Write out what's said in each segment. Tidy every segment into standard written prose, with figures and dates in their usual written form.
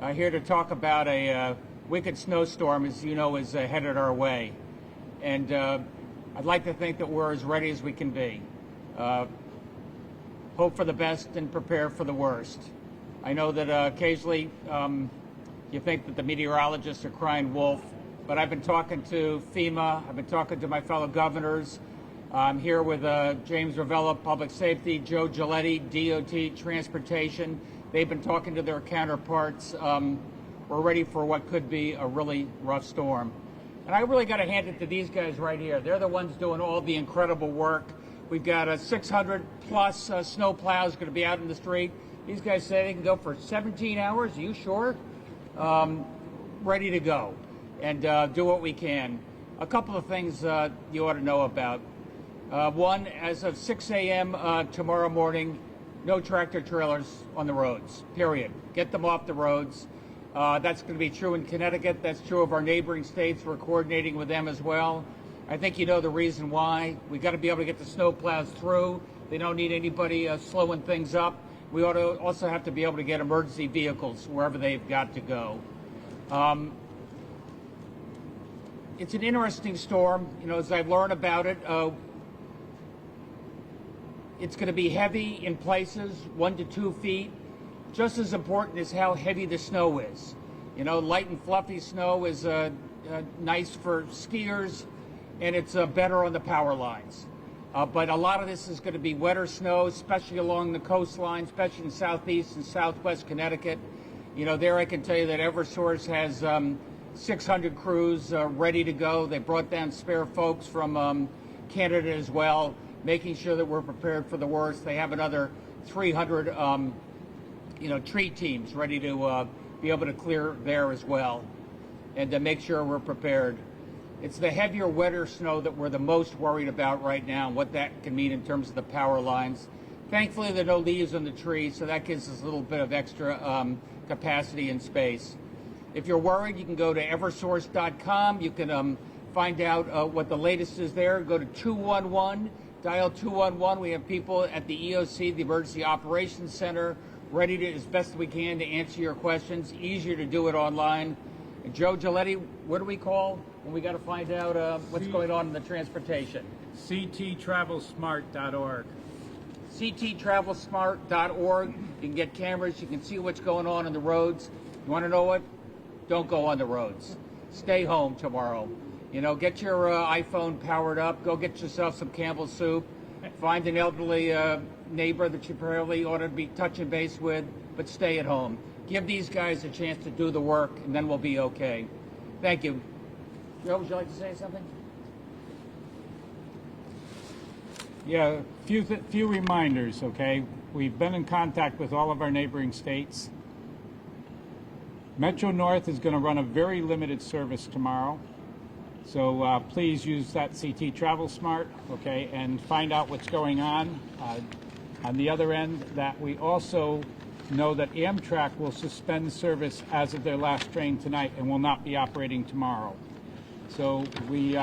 Here to talk about a wicked snowstorm, as you know, is headed our way. And I'd like to think that we're as ready as we can be. Hope for the best and prepare for the worst. I know that occasionally you think that the meteorologists are crying wolf, but I've been talking to FEMA, I've been talking to my fellow governors. I'm here with James Ravella, Public Safety, Joe Giletti, DOT, Transportation. They've been talking to their counterparts. We're ready for what could be a really rough storm. And I really got to hand it to these guys right here. They're the ones doing all the incredible work. We've got 600 plus snow plows going to be out in the street. These guys say they can go for 17 hours. Are you sure? Ready to go and do what we can. A couple of things you ought to know about. One, as of 6 a.m. Tomorrow morning, no tractor trailers on the roads, period. Get them off the roads. That's going to be true in Connecticut. That's true of our neighboring states. We're coordinating with them as well. I think you know the reason why. We've got to be able to get the snow plows through. They don't need anybody slowing things up. We ought to also have to be able to get emergency vehicles wherever they've got to go. It's an interesting storm. You know, as I've learned about it, it's going to be heavy in places, 1 to 2 feet. Just as important is how heavy the snow is. You know, light and fluffy snow is nice for skiers, and it's better on the power lines. But a lot of this is going to be wetter snow, especially along the coastline, especially in southeast and southwest Connecticut. You know, there I can tell you that Eversource has 600 crews ready to go. They brought down spare folks from Canada as well, making sure that we're prepared for the worst. They have another 300 tree teams ready to be able to clear there as well, and to make sure we're prepared. It's the heavier, wetter snow that we're the most worried about right now, and what that can mean in terms of the power lines. Thankfully, there are no leaves on the trees, so that gives us a little bit of extra capacity and space. If you're worried, you can go to eversource.com. You can find out what the latest is there. Go to 211, dial 211. We have people at the EOC, the Emergency Operations Center, ready to, as best we can, to answer your questions. Easier to do it online. And Joe Giletti, what do we call when we got to find out what's going on in the transportation? cttravelsmart.org. cttravelsmart.org. You can get cameras. You can see what's going on the roads. You want to know what? Don't go on the roads. Stay home tomorrow. You know, get your iPhone powered up. Go get yourself some Campbell's soup. Find an elderly neighbor that you probably ought to be touching base with, but stay at home. Give these guys a chance to do the work, and then we'll be okay. Thank you. Joe, would you like to say something? Yeah, few reminders, okay? We've been in contact with all of our neighboring states. Metro North is going to run a very limited service tomorrow. So please use that CT Travel Smart, okay, and find out what's going on. On the other end, that we also know that Amtrak will suspend service as of their last train tonight and will not be operating tomorrow. So we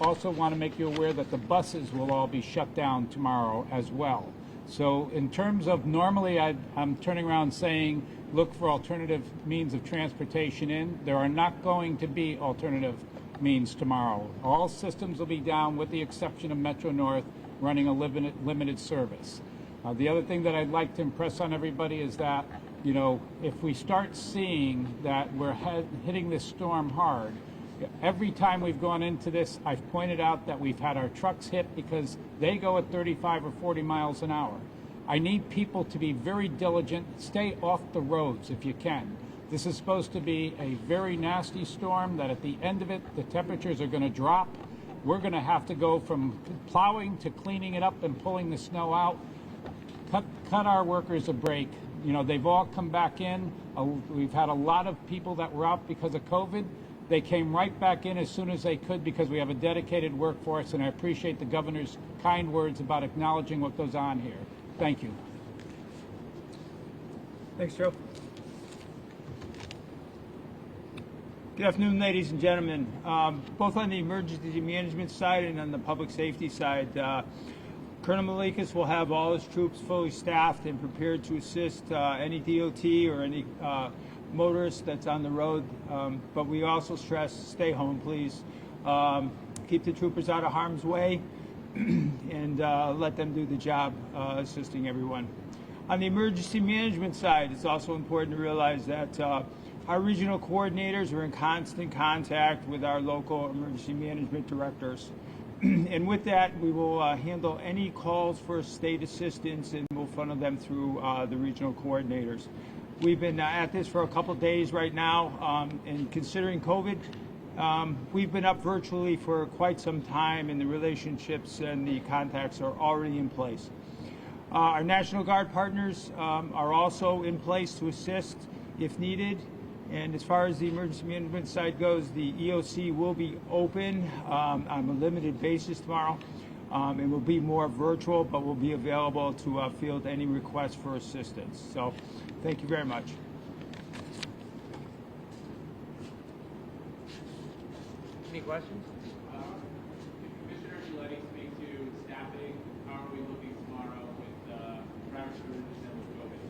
also want to make you aware that the buses will all be shut down tomorrow as well. So in terms of normally I'm turning around saying look for alternative means of transportation in. There are not going to be alternative means tomorrow. All systems will be down with the exception of Metro North running a limited service. The other thing that I'd like to impress on everybody is that, you know, if we start seeing that we're hitting this storm hard, every time we've gone into this, I've pointed out that we've had our trucks hit because they go at 35 or 40 miles an hour. I need people to be very diligent. Stay off the roads if you can. This is supposed to be a very nasty storm that at the end of it, the temperatures are going to drop. We're going to have to go from plowing to cleaning it up and pulling the snow out. Cut our workers a break. You know, they've all come back in. We've had a lot of people that were out because of COVID. They came right back in as soon as they could because we have a dedicated workforce, and I appreciate the governor's kind words about acknowledging what goes on here. Thank you. Thanks, Joe. Good afternoon, ladies and gentlemen. Both on the emergency management side and on the public safety side, Colonel Malikas will have all his troops fully staffed and prepared to assist any DOT or any motorists that's on the road. But we also stress, stay home, please. Keep the troopers out of harm's way and let them do the job assisting everyone. On the emergency management side, it's also important to realize that our regional coordinators are in constant contact with our local emergency management directors. And with that, we will handle any calls for state assistance, and we'll funnel them through the regional coordinators. We've been at this for a couple days right now, and considering COVID, we've been up virtually for quite some time, and the relationships and the contacts are already in place. Our National Guard partners are also in place to assist if needed. And as far as the emergency management side goes, the EOC will be open on a limited basis tomorrow. It will be more virtual, but will be available to field any requests for assistance. So thank you very much. Any questions? Commissioner Giletti, speak to staffing. How are we looking tomorrow with driver shortages and with COVID?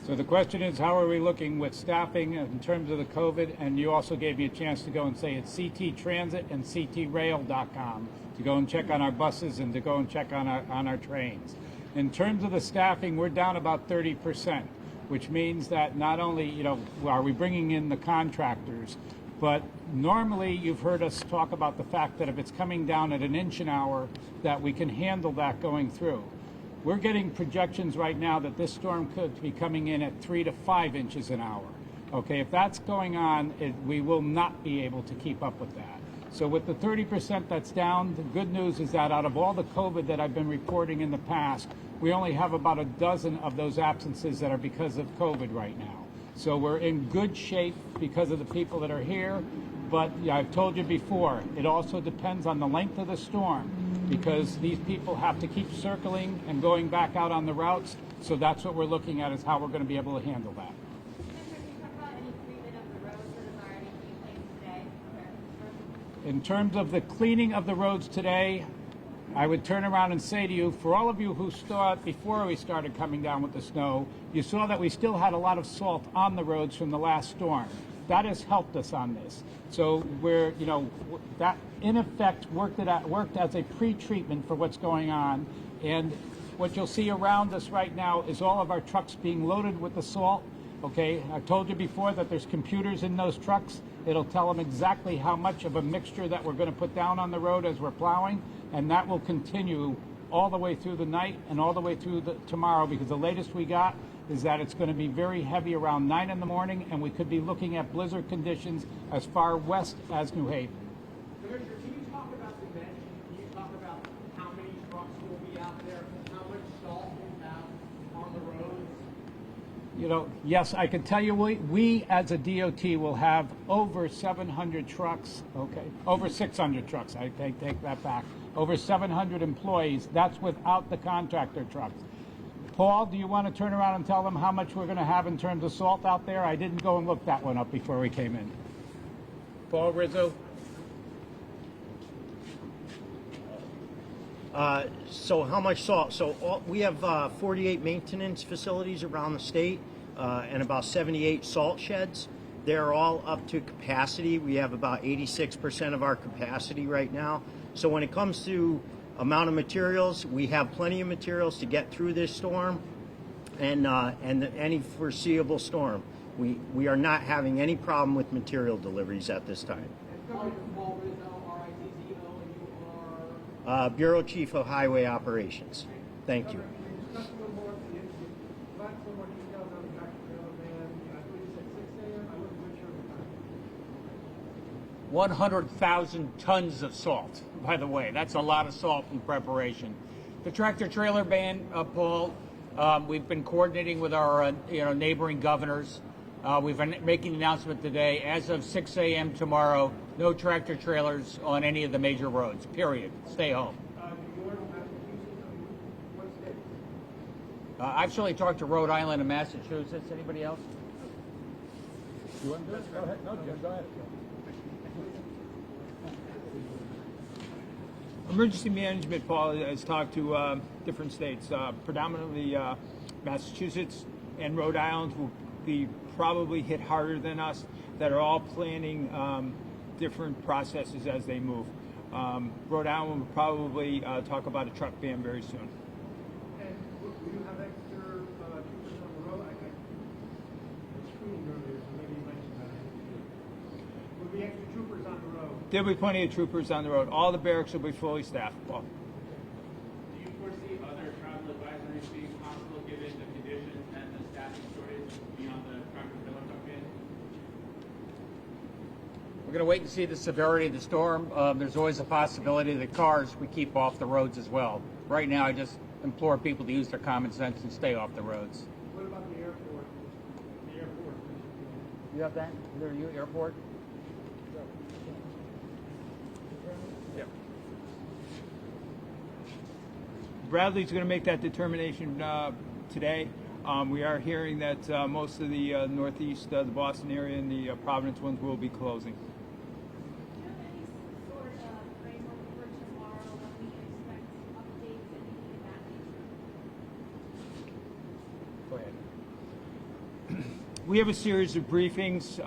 So the question is, how are we looking with staffing in terms of the COVID? And you also gave me a chance to go and say it's CT Transit and ctrail.com to go and check on our buses and to go and check on our trains. In terms of the staffing, we're down about 30%, which means that not only, are we bringing in the contractors, but normally you've heard us talk about the fact that if it's coming down at 1 inch an hour, that we can handle that going through. We're getting projections right now that this storm could be coming in at 3 to 5 inches an hour. Okay, if that's going on, we will not be able to keep up with that. So with the 30% that's down, the good news is that out of all the COVID that I've been reporting in the past, we only have about a dozen of those absences that are because of COVID right now. So we're in good shape because of the people that are here. But I've told you before, it also depends on the length of the storm, because these people have to keep circling and going back out on the routes. So that's what we're looking at, is how we're going to be able to handle that. In terms of the cleaning of the roads today, I would turn around and say to you, for all of you who saw it before we started coming down with the snow, you saw that we still had a lot of salt on the roads from the last storm. That has helped us on this. So we're, that in effect worked as a pre-treatment for what's going on. And what you'll see around us right now is all of our trucks being loaded with the salt. Okay, I told you before that there's computers in those trucks. It'll tell them exactly how much of a mixture that we're going to put down on the road as we're plowing, and that will continue all the way through the night and all the way through tomorrow, because the latest we got is that it's going to be very heavy around 9 in the morning, and we could be looking at blizzard conditions as far west as New Haven. Commissioner, can you talk about the bench? Can you talk about how many trucks will be out there, how much salt we have on the roads? Yes, I can tell you we as a DOT will have over 700 trucks, okay, over 600 trucks, I take that back, over 700 employees. That's without the contractor trucks. Paul, do you want to turn around and tell them how much we're going to have in terms of salt out there? I didn't go and look that one up before we came in. Paul Rizzo? So how much salt? So we have 48 maintenance facilities around the state and about 78 salt sheds. They're all up to capacity. We have about 86% of our capacity right now. So when it comes to amount of materials, we have plenty of materials to get through this storm and any foreseeable storm. We are not having any problem with material deliveries at this time. Bureau Chief of Highway Operations. Thank you. 100,000 tons of salt, by the way. That's a lot of salt in preparation. The tractor trailer ban, Paul, we've been coordinating with our neighboring governors. We've been making an announcement today. As of 6 a.m. tomorrow, no tractor trailers on any of the major roads, period. Stay home. I've certainly talked to Rhode Island and Massachusetts. Anybody else? You want to do it? Go ahead. No, Jim, go ahead. Emergency management, Paul, has talked to different states, predominantly Massachusetts and Rhode Island will be probably hit harder than us that are all planning different processes as they move. Rhode Island will probably talk about a truck ban very soon. And will you have extra troopers on the road? I screened earlier, so maybe you mentioned that. Will be extra troopers on the road? There'll be plenty of troopers on the road. All the barracks will be fully staffed. Well, Do you foresee other travel advisories being possible given the conditions and the staffing shortage beyond the Tractor Trailer Truck ban? We're going to wait and see the severity of the storm. There's always a possibility that cars we keep off the roads as well. Right now, I just implore people to use their common sense and stay off the roads. What about the airport? The airport. You have that? Either you, airport? Yep. Bradley's going to make that determination today. We are hearing that most of the Northeast, the Boston area, and the Providence ones will be closing. Do you have any sort of framework for tomorrow when we can expect updates, anything of that nature? Go ahead. We have a series of briefings,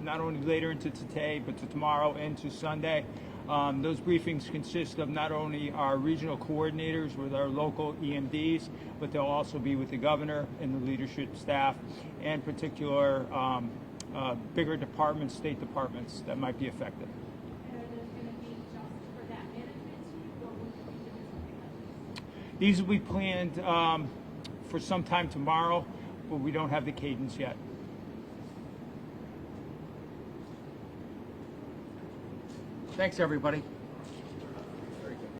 not only later into today, but to tomorrow and to Sunday. Those briefings consist of not only our regional coordinators with our local EMDs, but they'll also be with the governor and the leadership staff, and particular bigger departments, state departments that might be affected. And are those going to be just for that management team, or will you be doing something else? These will be planned for some time tomorrow, but we don't have the cadence yet. Thanks, everybody.